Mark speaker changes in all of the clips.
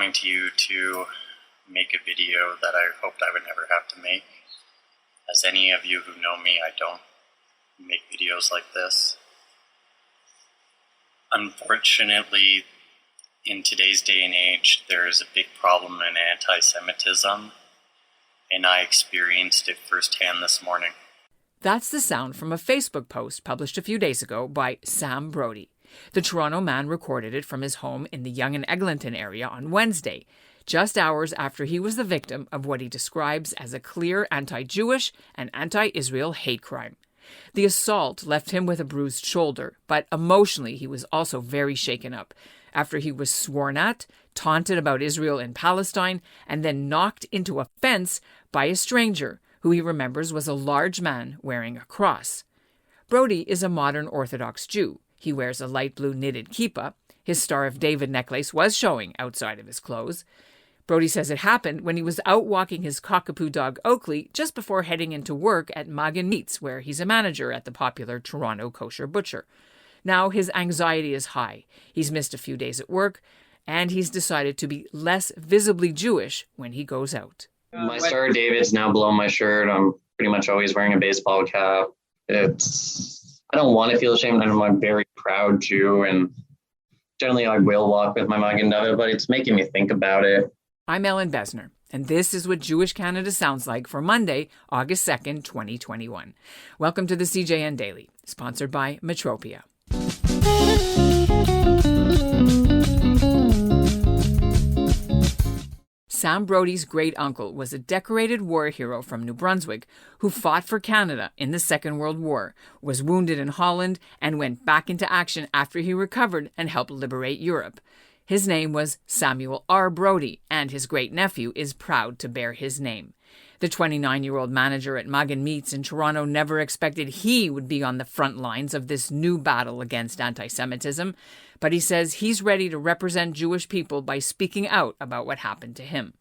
Speaker 1: coming to you to make a video that I hoped I would never have to make. As any of you who know me, I don't make videos like this. Unfortunately, in today's day and age, there is a big problem in anti-Semitism, and I experienced it firsthand this morning.
Speaker 2: That's the sound from a Facebook post published a few days ago by Sam Brody. The Toronto man recorded it from his home in the Yonge and Eglinton area on Wednesday, just hours after he was the victim of what he describes as a clear anti-Jewish and anti-Israel hate crime. The assault left him with a bruised shoulder, but emotionally he was also very shaken up after he was sworn at, taunted about Israel and Palestine, and then knocked into a fence by a stranger who he remembers was a large man wearing a cross. Brody is a modern Orthodox Jew. He wears a light blue knitted kippah. His Star of David necklace was showing outside of his clothes. Brody says it happened when he was out walking his cockapoo dog Oakley just before heading into work at Magen Meats, where he's a manager at the popular Toronto kosher butcher. Now his anxiety is high. He's missed a few days at work, and he's decided to be less visibly Jewish when he goes out.
Speaker 3: My Star of David's now below my shirt. I'm pretty much always wearing a baseball cap. I don't want to feel ashamed. I'm a very proud Jew, and generally I will walk with my Magen David, but it's making me think about it.
Speaker 2: I'm Ellen Besner, and this is what Jewish Canada sounds like for Monday, August 2nd, 2021. Welcome to the CJN Daily, sponsored by Metropia. Sam Brody's great-uncle was a decorated war hero from New Brunswick who fought for Canada in the Second World War, was wounded in Holland, and went back into action after he recovered and helped liberate Europe. His name was Samuel R. Brody, and his great-nephew is proud to bear his name. The 29-year-old manager at Magen Meats in Toronto never expected he would be on the front lines of this new battle against anti-Semitism, but he says he's ready to represent Jewish people by speaking out about what happened to him.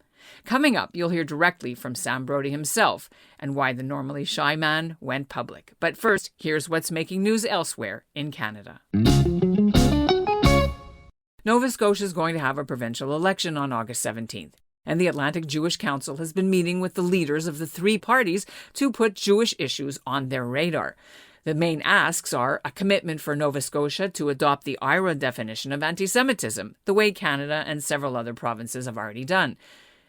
Speaker 2: Coming up, you'll hear directly from Sam Brody himself and why the normally shy man went public. But first, here's what's making news elsewhere in Canada. Nova Scotia is going to have a provincial election on August 17th. And the Atlantic Jewish Council has been meeting with the leaders of the three parties to put Jewish issues on their radar. The main asks are a commitment for Nova Scotia to adopt the IRA definition of anti-Semitism, the way Canada and several other provinces have already done.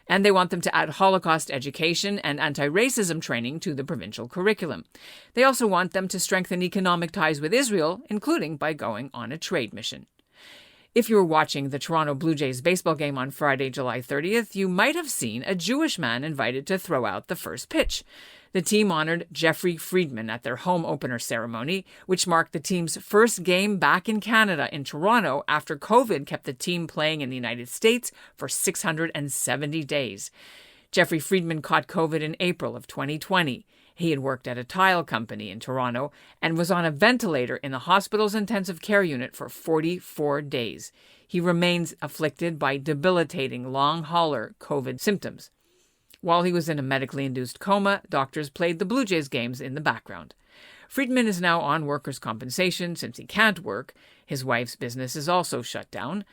Speaker 2: And they want them to add Holocaust education and anti-racism training to the provincial curriculum. They also want them to strengthen economic ties with Israel, including by going on a trade mission. If you were watching the Toronto Blue Jays baseball game on Friday, July 30th, you might have seen a Jewish man invited to throw out the first pitch. The team honored Jeffrey Friedman at their home opener ceremony, which marked the team's first game back in Canada in Toronto after COVID kept the team playing in the United States for 670 days. Jeffrey Friedman caught COVID in April of 2020. He had worked at a tile company in Toronto and was on a ventilator in the hospital's intensive care unit for 44 days. He remains afflicted by debilitating long-hauler COVID symptoms. While he was in a medically induced coma, doctors played the Blue Jays games in the background. Friedman is now on workers' compensation since he can't work. His wife's business is also shut down.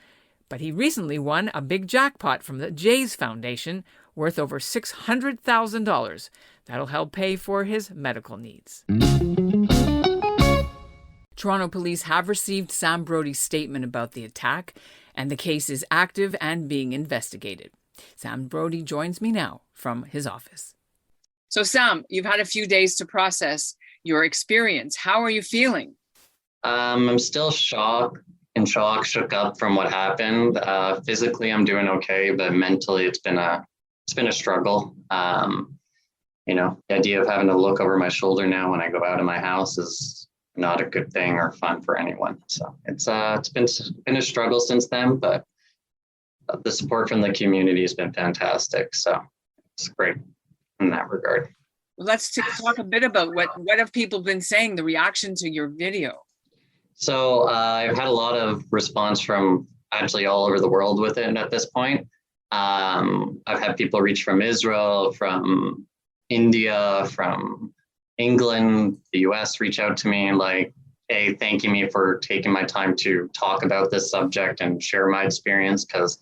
Speaker 2: But he recently won a big jackpot from the Jays Foundation worth over $600,000. That'll help pay for his medical needs. Toronto police have received Sam Brody's statement about the attack, and the case is active and being investigated. Sam Brody joins me now from his office. So Sam, you've had a few days to process your experience. How are you feeling?
Speaker 3: I'm still shook up from what happened. Physically, I'm doing okay, but mentally, it's been a struggle. The idea of having to look over my shoulder now when I go out of my house is not a good thing or fun for anyone. So it's been a struggle since then, but the support from the community has been fantastic. So it's great in that regard.
Speaker 2: Let's talk a bit about what have people been saying, the reaction to your video.
Speaker 3: So I've had a lot of response from actually all over the world with it at this point. I've had people reach from Israel, from India, from England, the US reach out to me like, hey, thanking me for taking my time to talk about this subject and share my experience, because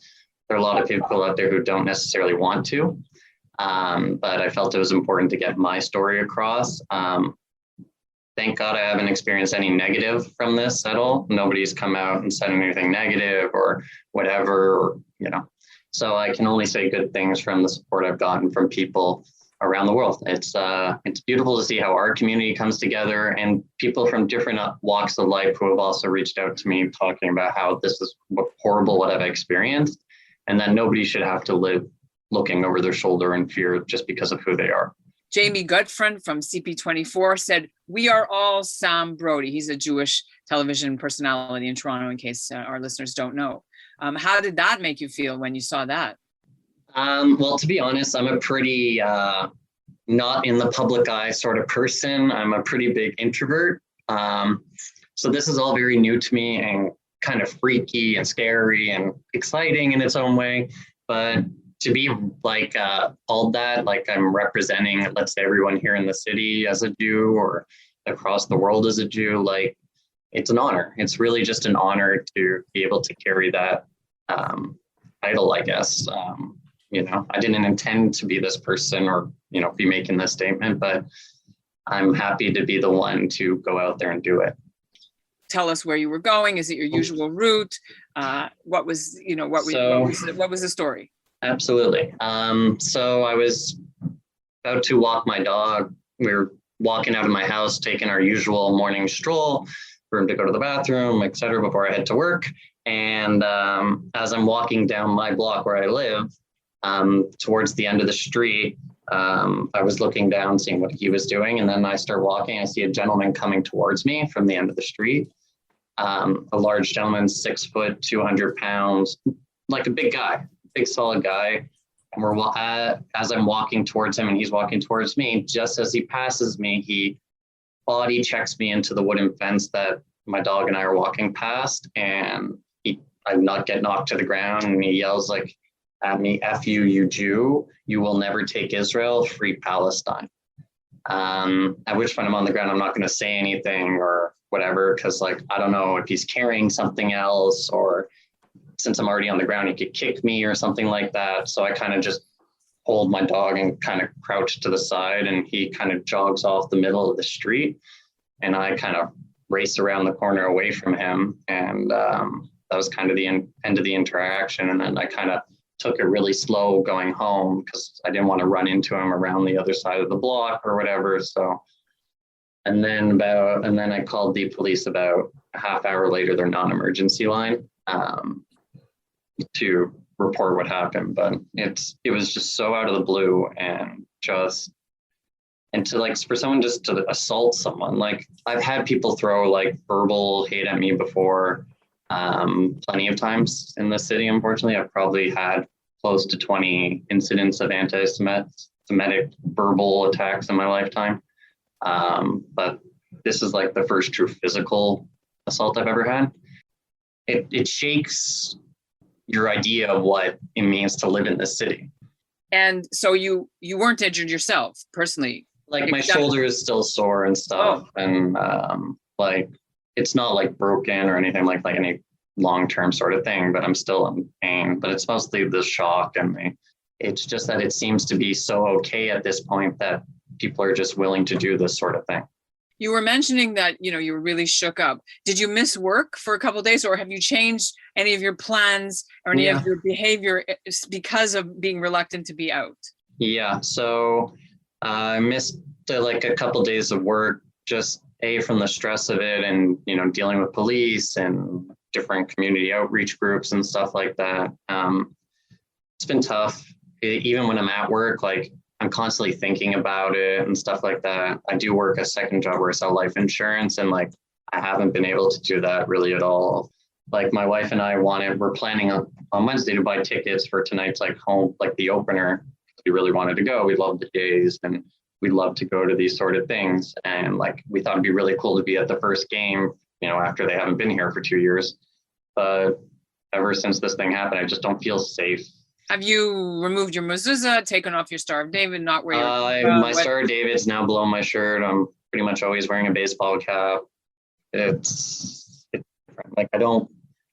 Speaker 3: there are a lot of people out there who don't necessarily want to. But I felt it was important to get my story across. Thank God I haven't experienced any negative from this at all. Nobody's come out and said anything negative or whatever, or, So I can only say good things from the support I've gotten from people around the world. It's beautiful to see how our community comes together, and people from different walks of life who have also reached out to me talking about how this is horrible what I've experienced, and that nobody should have to live looking over their shoulder in fear just because of who they are.
Speaker 2: Jamie Gutfriend from CP24 said, "We are all Sam Brody." He's a Jewish television personality in Toronto, in case our listeners don't know. How did that make you feel when you saw that?
Speaker 3: Well, to be honest, I'm a pretty not in the public eye sort of person. I'm a pretty big introvert. So this is all very new to me and kind of freaky and scary and exciting in its own way. But to be like called that, like I'm representing, let's say, everyone here in the city as a Jew or across the world as a Jew, like it's an honor. It's really just an honor to be able to carry that title, I guess. I didn't intend to be this person or, be making this statement, but I'm happy to be the one to go out there and do it.
Speaker 2: Tell us where you were going. Is it your usual route? What was the story?
Speaker 3: Absolutely. So I was about to walk my dog. We were walking out of my house, taking our usual morning stroll for him to go to the bathroom, et cetera, before I head to work. And as I'm walking down my block where I live, towards the end of the street, I was looking down, seeing what he was doing. And then I start walking. I see a gentleman coming towards me from the end of the street. A large gentleman, 6 foot, 200 pounds, like a big guy, big solid guy. And we're as I'm walking towards him and he's walking towards me, just as he passes me, he body checks me into the wooden fence that my dog and I are walking past. And I get knocked to the ground, and he yells like at me, "F you, you Jew, you will never take Israel, free Palestine." At which point I'm on the ground. I'm not going to say anything or whatever, because I don't know if he's carrying something else, or since I'm already on the ground, he could kick me or something like that. So I kind of just hold my dog and kind of crouch to the side, and he kind of jogs off the middle of the street, and I kind of race around the corner away from him. And that was kind of the end of the interaction. And then I kind of took it really slow going home because I didn't want to run into him around the other side of the block or whatever. So, and then I called the police about a half hour later, their non-emergency line, to report what happened. But it was just so out of the blue, and to for someone just to assault someone. I've had people throw verbal hate at me before, plenty of times in the city. Unfortunately, I've probably had close to 20 incidents of anti-Semitic verbal attacks in my lifetime. But this is the first true physical assault I've ever had. It shakes your idea of what it means to live in this city.
Speaker 2: And so you weren't injured yourself personally?
Speaker 3: My shoulder is still sore and stuff. Oh. And it's not broken or anything like any long-term sort of thing, but I'm still in pain. But it's mostly the shock, and it's just that it seems to be so okay at this point that people are just willing to do this sort of thing.
Speaker 2: You were mentioning that, you were really shook up. Did you miss work for a couple of days, or have you changed any of your plans or any of your behavior because of being reluctant to be out? Yeah.
Speaker 3: So I missed a couple of days of work, just from the stress of it, and, dealing with police and different community outreach groups and stuff like that. It's been tough. Even when I'm at work, I'm constantly thinking about it and stuff like that. I do work a second job where I sell life insurance, and I haven't been able to do that really at all. My wife and I we're planning on Wednesday to buy tickets for tonight's home, the opener. We really wanted to go. We love the Jays, and we'd love to go to these sort of things. And we thought it'd be really cool to be at the first game, after they haven't been here for 2 years. But ever since this thing happened, I just don't feel safe.
Speaker 2: Have you removed your mezuzah, taken off your Star of David, not wear your
Speaker 3: my Star of David's now below my shirt. I'm pretty much always wearing a baseball cap. It's different. I don't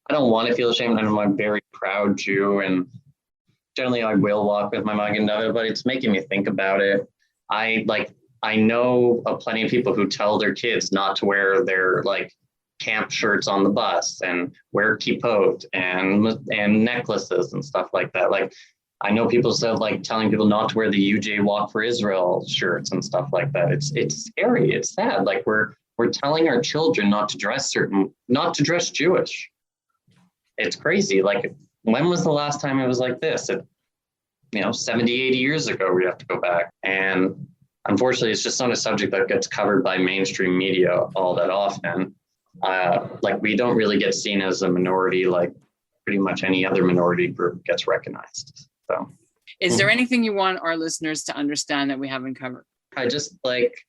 Speaker 3: want to feel ashamed. I'm a very proud Jew, and generally I will walk with my Magen David, but it's making me think about it. I know of plenty of people who tell their kids not to wear their like camp shirts on the bus and wear kippot and necklaces and stuff like that. Like I know people said like telling people not to wear the UJ Walk for Israel shirts and stuff like that. It's scary. It's sad. Like we're telling our children not to dress Jewish. It's crazy. Like when was the last time it was like this? 70, 80 years ago, we have to go back. And unfortunately, it's just not a subject that gets covered by mainstream media all that often. Like we don't really get seen as a minority, like pretty much any other minority group gets recognized. So,
Speaker 2: is there anything you want our listeners to understand that we haven't covered?
Speaker 3: I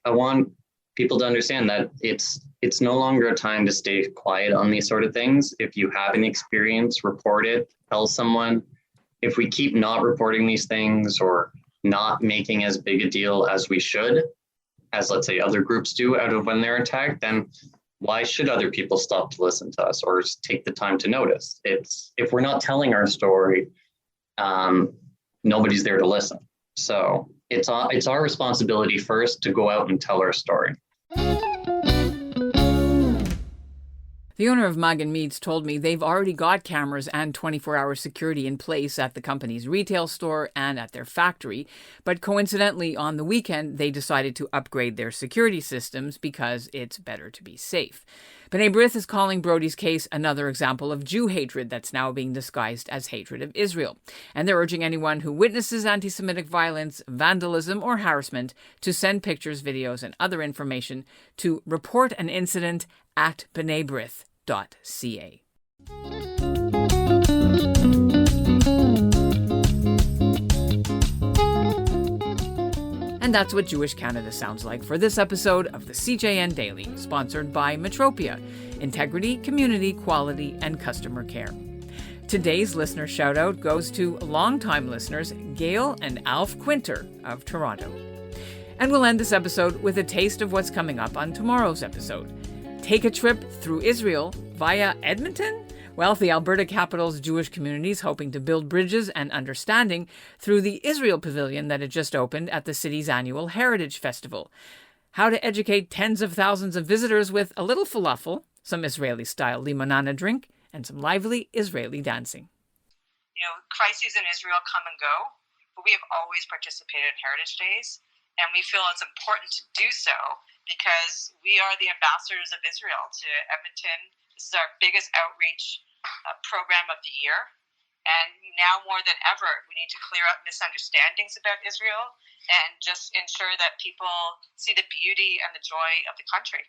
Speaker 3: want people to understand that it's no longer a time to stay quiet on these sort of things. If you have an experience, report it, tell someone. If we keep not reporting these things or not making as big a deal as we should, as let's say other groups do out of when they're attacked, then why should other people stop to listen to us or take the time to notice? If we're not telling our story, nobody's there to listen. So it's our responsibility first to go out and tell our story.
Speaker 2: The owner of Magen Meats told me they've already got cameras and 24-hour security in place at the company's retail store and at their factory, but coincidentally on the weekend they decided to upgrade their security systems because it's better to be safe. B'nai B'rith is calling Brody's case another example of Jew hatred that's now being disguised as hatred of Israel, and they're urging anyone who witnesses anti-Semitic violence, vandalism, or harassment to send pictures, videos, and other information to report an incident at bnaibrith.ca. And that's what Jewish Canada sounds like for this episode of the CJN Daily, sponsored by Metropia, integrity, community, quality, and customer care. Today's listener shout-out goes to longtime listeners Gail and Alf Quinter of Toronto. And we'll end this episode with a taste of what's coming up on tomorrow's episode. Take a trip through Israel via Edmonton? Well, the Alberta capital's Jewish community is hoping to build bridges and understanding through the Israel Pavilion that had just opened at the city's annual Heritage Festival. How to educate tens of thousands of visitors with a little falafel, some Israeli-style limonana drink, and some lively Israeli dancing.
Speaker 4: Crises in Israel come and go, but we have always participated in Heritage Days, and we feel it's important to do so because we are the ambassadors of Israel to Edmonton. This is our biggest outreach program of the year. And now more than ever, we need to clear up misunderstandings about Israel and just ensure that people see the beauty and the joy of the country.